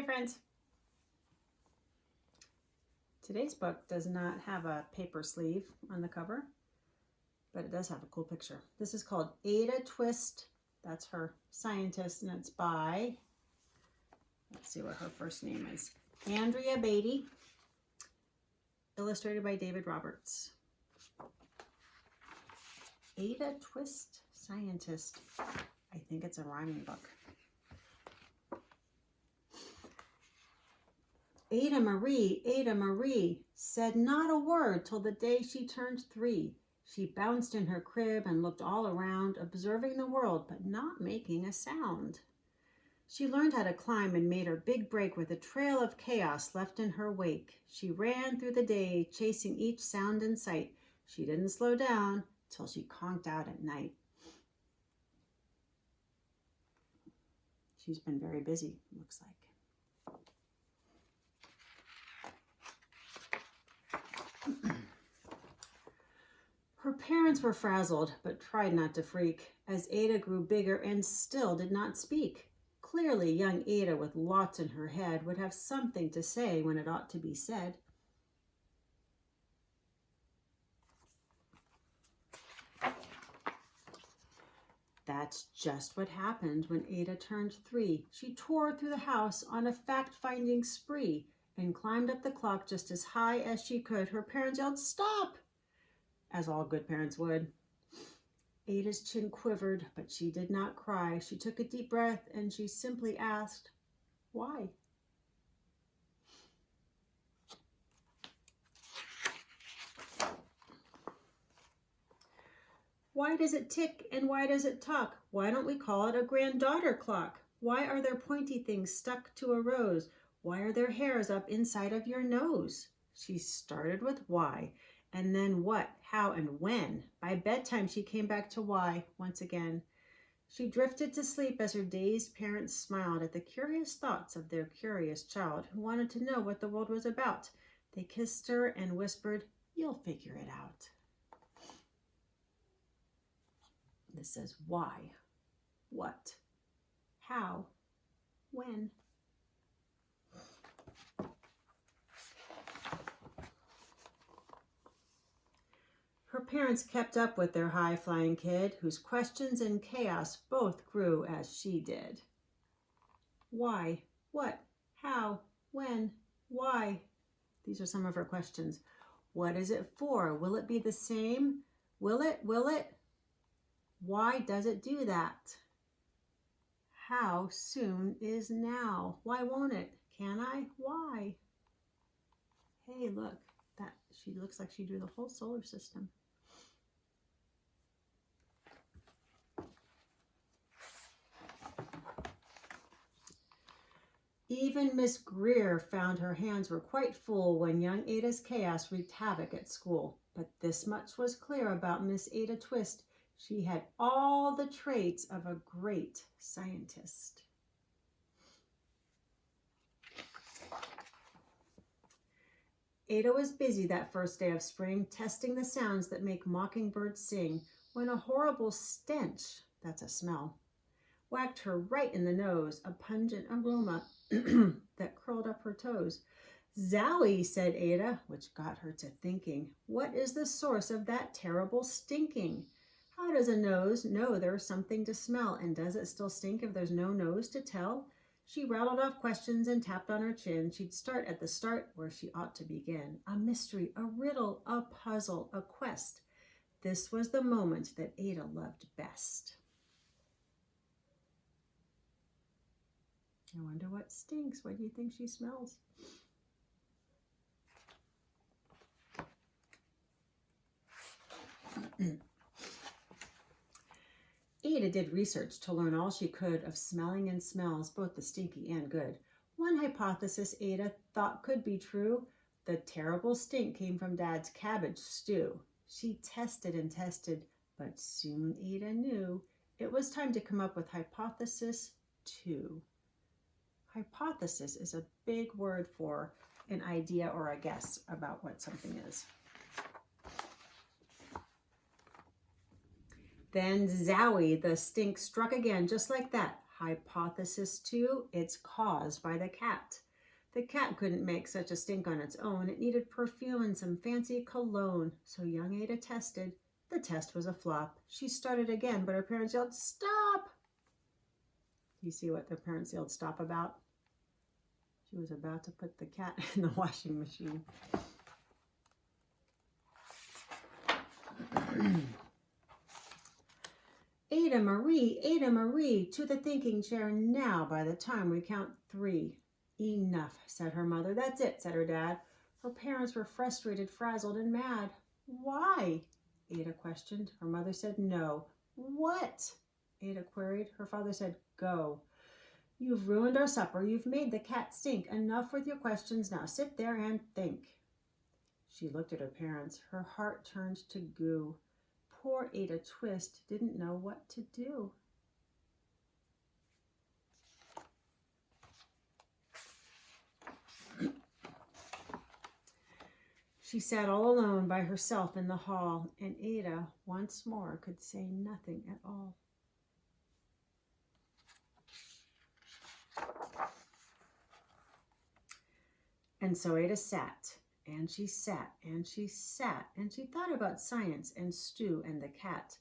Hi friends. Today's book does not have a paper sleeve on the cover, but it does have a cool picture. This is called Ada Twist. That's her scientist, and it's by, let's see what her first name is, Andrea Beatty, illustrated by David Roberts. Ada Twist, scientist. I think it's a rhyming book. Ada Marie, said not a word till the day she turned 3. She bounced in her crib and looked all around, observing the world, but not making a sound. She learned how to climb and made her big break with a trail of chaos left in her wake. She ran through the day, chasing each sound in sight. She didn't slow down till she conked out at night. She's been very busy, looks like. Her parents were frazzled, but tried not to freak, as Ada grew bigger and still did not speak. Clearly, young Ada, with lots in her head, would have something to say when it ought to be said. That's just what happened when Ada turned 3. She tore through the house on a fact-finding spree and climbed up the clock just as high as she could. Her parents yelled, "Stop!" as all good parents would. Ada's chin quivered, but she did not cry. She took a deep breath and she simply asked, "Why?" Why does it tick and why does it talk? Why don't we call it a granddaughter clock? Why are there pointy things stuck to a rose? Why are there hairs up inside of your nose? She started with why, and then what, how, and when. By bedtime, she came back to why once again. She drifted to sleep as her dazed parents smiled at the curious thoughts of their curious child who wanted to know what the world was about. They kissed her and whispered, "You'll figure it out." This says why, what, how, when. Her parents kept up with their high-flying kid, whose questions and chaos both grew as she did. Why, what, how, when, why? These are some of her questions. What is it for? Will it be the same? Will it? Why does it do that? How soon is now? Why won't it? Can I? Why? Hey, look, that she looks like she drew the whole solar system. Even Miss Greer found her hands were quite full when young Ada's chaos wreaked havoc at school. But this much was clear about Miss Ada Twist. She had all the traits of a great scientist. Ada was busy that first day of spring, testing the sounds that make mockingbirds sing, when a horrible stench, that's a smell, whacked her right in the nose, a pungent aroma that curled up her toes. "Zowie," said Ada, which got her to thinking, "what is the source of that terrible stinking? How does a nose know there's something to smell, and does it still stink if there's no nose to tell?" She rattled off questions and tapped on her chin. She'd start at the start where she ought to begin. A mystery, a riddle, a puzzle, a quest. This was the moment that Ada loved best. I wonder what stinks. What do you think she smells? Ada did research to learn all she could of smelling and smells, both the stinky and good. One hypothesis Ada thought could be true. The terrible stink came from Dad's cabbage stew. She tested and tested, but soon Ada knew it was time to come up with hypothesis 2. Hypothesis is a big word for an idea or a guess about what something is. Then zowie, the stink struck again, just like that. Hypothesis 2, it's caused by the cat. The cat couldn't make such a stink on its own. It needed perfume and some fancy cologne. So young Ada tested. The test was a flop. She started again, but her parents yelled, "Stop!" Do you see what their parents yelled stop about? She was about to put the cat in the washing machine. Ada Marie, to the thinking chair now by the time we count 3. Enough, said her mother. That's it, said her dad. Her parents were frustrated, frazzled, and mad. Why? Ada questioned. Her mother said no. What? Ada queried. Her father said go. You've ruined our supper. You've made the cat stink. Enough with your questions. Now sit there and think. She looked at her parents. Her heart turned to goo. Poor Ada Twist didn't know what to do. She sat all alone by herself in the hall, and Ada once more could say nothing at all. And so Ada sat, and she sat, and she sat, and she thought about science and Stu and the cat,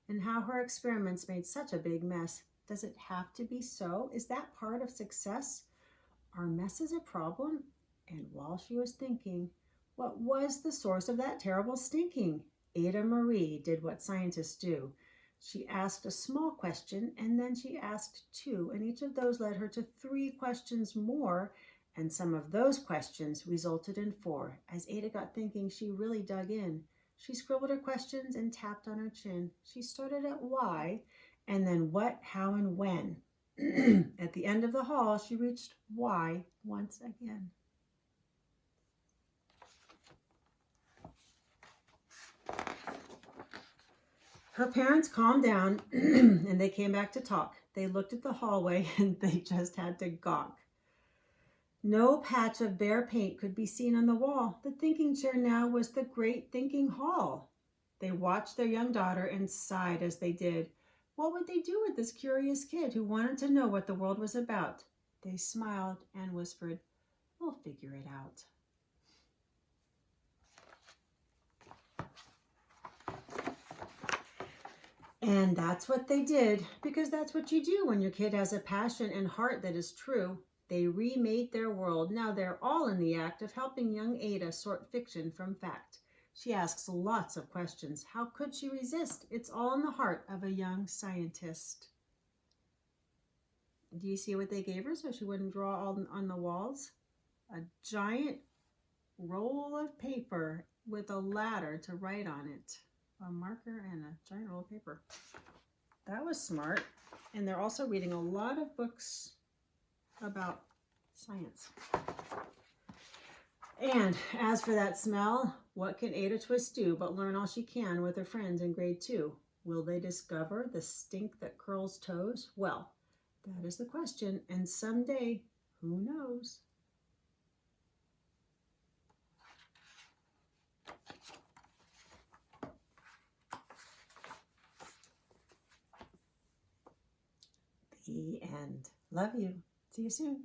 and how her experiments made such a big mess. Does it have to be so? Is that part of success? Are messes a problem? And while she was thinking, what was the source of that terrible stinking? Ada Marie did what scientists do. She asked a small question, and then she asked 2, and each of those led her to 3 questions more, and some of those questions resulted in 4. As Ada got thinking, she really dug in. She scribbled her questions and tapped on her chin. She started at why, and then what, how, and when. At the end of the hall, she reached why once again. Her parents calmed down and they came back to talk. They looked at the hallway and they just had to gawk. No patch of bare paint could be seen on the wall. The thinking chair now was the great thinking hall. They watched their young daughter and sighed as they did. What would they do with this curious kid who wanted to know what the world was about? They smiled and whispered, "We'll figure it out." And that's what they did, because that's what you do when your kid has a passion and heart that is true. They remade their world. Now they're all in the act of helping young Ada sort fiction from fact. She asks lots of questions. How could she resist? It's all in the heart of a young scientist. Do you see what they gave her so she wouldn't draw all on the walls? A giant roll of paper with a ladder to write on it. A marker and a giant roll of paper. That was smart. And they're also reading a lot of books about science. And as for that smell, what can Ada Twist do but learn all she can with her friends in grade 2? Will they discover the stink that curls toes? Well, that is the question, and someday, who knows? The end. Love you. See you soon.